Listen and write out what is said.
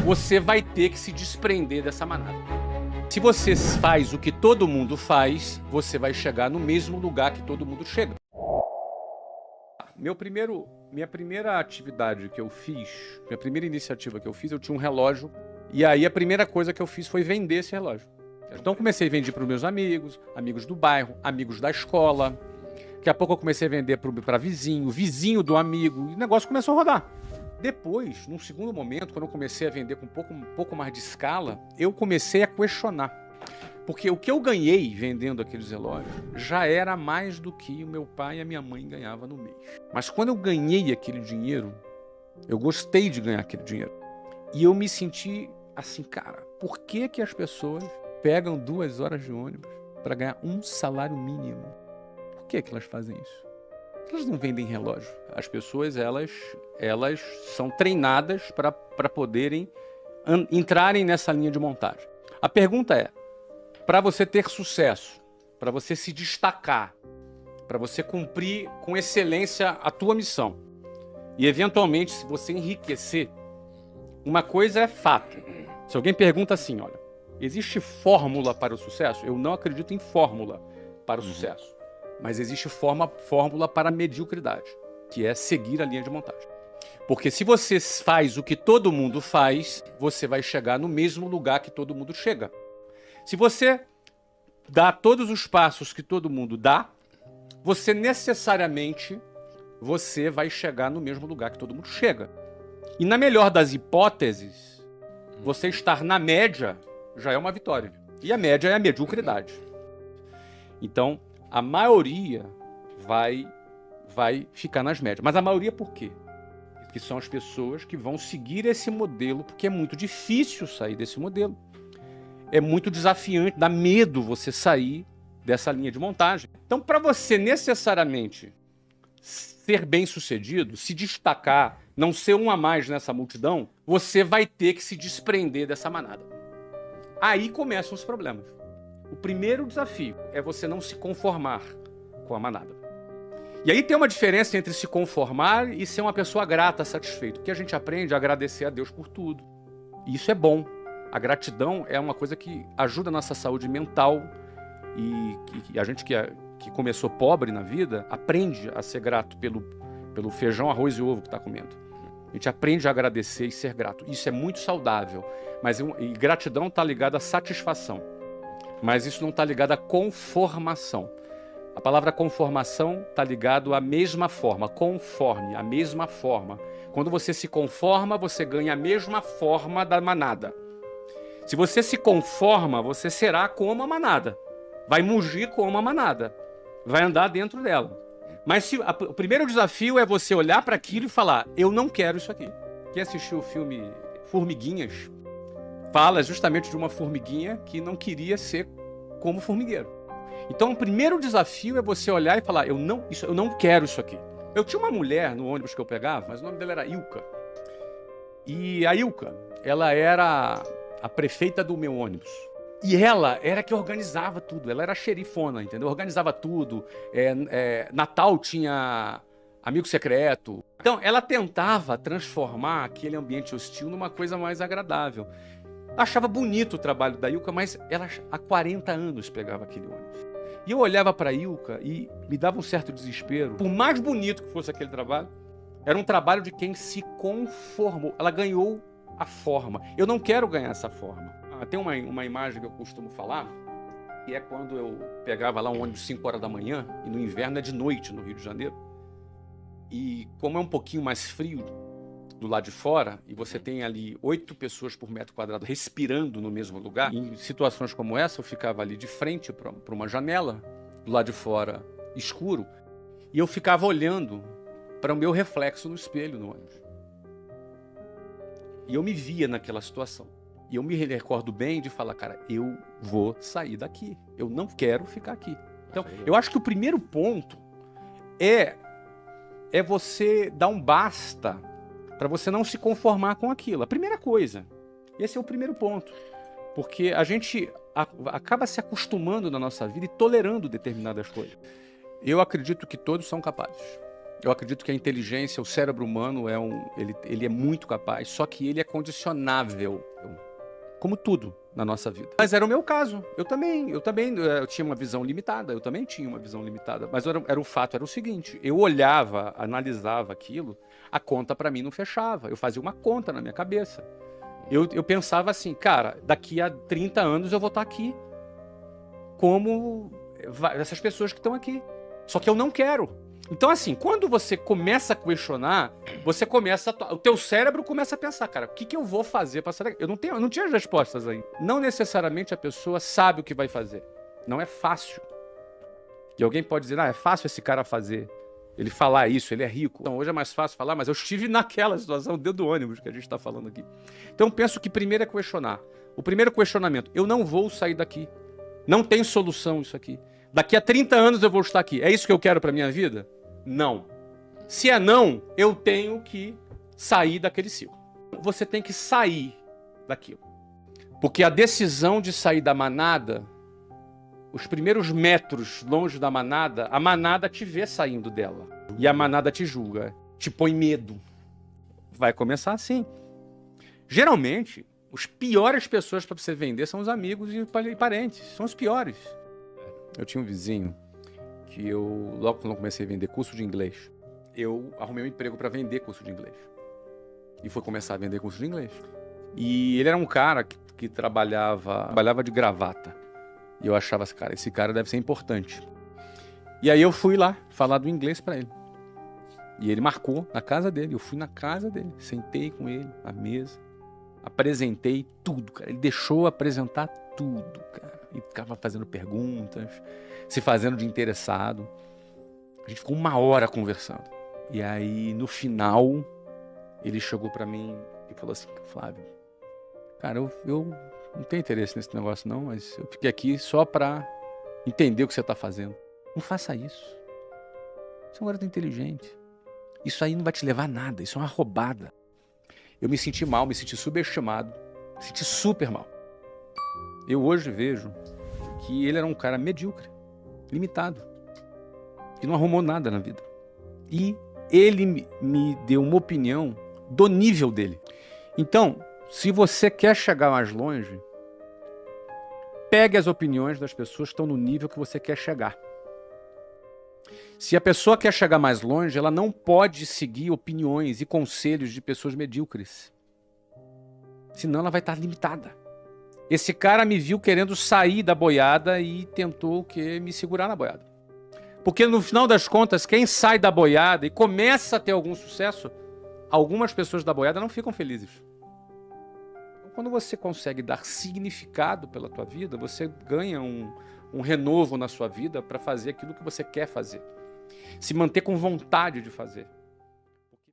você vai ter que se desprender dessa manada. Se você faz o que todo mundo faz, você vai chegar no mesmo lugar que todo mundo chega. Minha primeira atividade que eu fiz, minha primeira iniciativa que eu fiz, eu tinha um relógio. E aí a primeira coisa que eu fiz foi vender esse relógio. Então eu comecei a vender para os meus amigos, amigos do bairro, amigos da escola. Daqui a pouco eu comecei a vender para vizinho do amigo. E o negócio começou a rodar. Depois, num segundo momento, quando eu comecei a vender com um pouco mais de escala, eu comecei a questionar. Porque o que eu ganhei vendendo aqueles relógios já era mais do que o meu pai e a minha mãe ganhavam no mês. Mas quando eu ganhei aquele dinheiro, eu gostei de ganhar aquele dinheiro. E eu me senti assim, cara, por que que as pessoas pegam 2 horas de ônibus para ganhar um salário mínimo? Por que que elas fazem isso? Elas não vendem relógio. As pessoas, elas são treinadas para poderem entrarem nessa linha de montagem. A pergunta é, para você ter sucesso, para você se destacar, para você cumprir com excelência a tua missão e, eventualmente, se você enriquecer, uma coisa é fato. Se alguém pergunta assim, olha, existe fórmula para o sucesso? Eu não acredito em fórmula para o sucesso. Mas existe fórmula para a mediocridade, que é seguir a linha de montagem. Porque se você faz o que todo mundo faz, você vai chegar no mesmo lugar que todo mundo chega. Se você dá todos os passos que todo mundo dá, você necessariamente vai chegar no mesmo lugar que todo mundo chega. E na melhor das hipóteses, você estar na média já é uma vitória. E a média é a mediocridade. Então, a maioria vai ficar nas médias. Mas a maioria por quê? Porque são as pessoas que vão seguir esse modelo, porque é muito difícil sair desse modelo. É muito desafiante, dá medo você sair dessa linha de montagem. Então, para você necessariamente ser bem-sucedido, se destacar, não ser um a mais nessa multidão, você vai ter que se desprender dessa manada. Aí começam os problemas. O primeiro desafio é você não se conformar com a manada. E aí tem uma diferença entre se conformar e ser uma pessoa grata, satisfeita. Porque a gente aprende a agradecer a Deus por tudo. E isso é bom. A gratidão é uma coisa que ajuda a nossa saúde mental. E a gente que começou pobre na vida, aprende a ser grato pelo feijão, arroz e ovo que está comendo. A gente aprende a agradecer e ser grato. Isso é muito saudável. E gratidão está ligada à satisfação. Mas isso não está ligado à conformação. A palavra conformação está ligado à mesma forma, conforme, a mesma forma. Quando você se conforma, você ganha a mesma forma da manada. Se você se conforma, você será como a manada. Vai mugir como a manada. Vai andar dentro dela. Mas o primeiro desafio é você olhar para aquilo e falar, eu não quero isso aqui. Quem assistiu o filme Formiguinhas fala justamente de uma formiguinha que não queria ser como formigueiro. Então o primeiro desafio é você olhar e falar, eu não quero isso aqui. Eu tinha uma mulher no ônibus que eu pegava, mas o nome dela era Ilka. E a Ilka, ela era a prefeita do meu ônibus. E ela era que organizava tudo, ela era xerifona, entendeu? Organizava tudo, Natal tinha amigo secreto. Então, ela tentava transformar aquele ambiente hostil numa coisa mais agradável. Achava bonito o trabalho da Ilka, mas ela há 40 anos pegava aquele ônibus. E eu olhava para a Ilka e me dava um certo desespero. Por mais bonito que fosse aquele trabalho, era um trabalho de quem se conformou. Ela ganhou a forma. Eu não quero ganhar essa forma. Tem uma imagem que eu costumo falar, que é quando eu pegava lá um ônibus 5 horas da manhã, e no inverno é de noite no Rio de Janeiro. E como é um pouquinho mais frio do lado de fora, e você tem ali 8 pessoas por metro quadrado respirando no mesmo lugar, em situações como essa, eu ficava ali de frente para uma janela, do lado de fora escuro, e eu ficava olhando para o meu reflexo no espelho no ônibus. E eu me via naquela situação. E eu me recordo bem de falar, cara, eu vou sair daqui. Eu não quero ficar aqui. Então, eu acho que o primeiro ponto é você dar um basta para você não se conformar com aquilo. A primeira coisa. Esse é o primeiro ponto. Porque a gente acaba se acostumando na nossa vida e tolerando determinadas coisas. Eu acredito que todos são capazes. Eu acredito que a inteligência, o cérebro humano, ele é muito capaz, só que ele é condicionável, como tudo na nossa vida. Mas era o meu caso. Eu tinha uma visão limitada, mas era o fato, era o seguinte, eu olhava, analisava aquilo, a conta para mim não fechava, eu fazia uma conta na minha cabeça. Eu pensava assim, cara, daqui a 30 anos eu vou estar aqui, como essas pessoas que estão aqui. Só que eu não quero. Então, assim, quando você começa a questionar, o teu cérebro começa a pensar, cara, o que eu vou fazer para sair daqui? Eu não tinha as respostas ainda. Não necessariamente a pessoa sabe o que vai fazer. Não é fácil. E alguém pode dizer, é fácil esse cara fazer. Ele falar isso, ele é rico. Então, hoje é mais fácil falar, mas eu estive naquela situação dentro do ônibus que a gente está falando aqui. Então, penso que primeiro é questionar. O primeiro questionamento, eu não vou sair daqui. Não tem solução isso aqui. Daqui a 30 anos eu vou estar aqui. É isso que eu quero para minha vida? Não. Se é não, eu tenho que sair daquele ciclo. Você tem que sair daquilo. Porque a decisão de sair da manada, os primeiros metros longe da manada, a manada te vê saindo dela. E a manada te julga, te põe medo. Vai começar assim. Geralmente, as piores pessoas para você vender são os amigos e parentes. São os piores. Eu tinha um vizinho que logo quando eu comecei a vender curso de inglês, eu arrumei um emprego para vender curso de inglês. E fui começar a vender curso de inglês. E ele era um cara que trabalhava de gravata. E eu achava assim, cara, esse cara deve ser importante. E aí eu fui lá falar do inglês para ele. E ele marcou na casa dele. Eu fui na casa dele, sentei com ele à mesa, apresentei tudo, cara. Ele deixou apresentar tudo, cara. E ficava fazendo perguntas, se fazendo de interessado. A gente ficou 1 hora conversando. E aí, no final, ele chegou para mim e falou assim, Flávio, cara, eu não tenho interesse nesse negócio não, mas eu fiquei aqui só para entender o que você está fazendo. Não faça isso. Você é um garoto inteligente. Isso aí não vai te levar a nada, isso é uma roubada. Eu me senti mal, me senti subestimado, me senti super mal. Eu hoje vejo que ele era um cara medíocre, limitado, que não arrumou nada na vida. E ele me deu uma opinião do nível dele. Então, se você quer chegar mais longe, pegue as opiniões das pessoas que estão no nível que você quer chegar. Se a pessoa quer chegar mais longe, ela não pode seguir opiniões e conselhos de pessoas medíocres. Senão ela vai estar limitada. Esse cara me viu querendo sair da boiada e tentou me segurar na boiada. Porque no final das contas, quem sai da boiada e começa a ter algum sucesso, algumas pessoas da boiada não ficam felizes. Então, quando você consegue dar significado pela tua vida, você ganha um renovo na sua vida para fazer aquilo que você quer fazer. Se manter com vontade de fazer.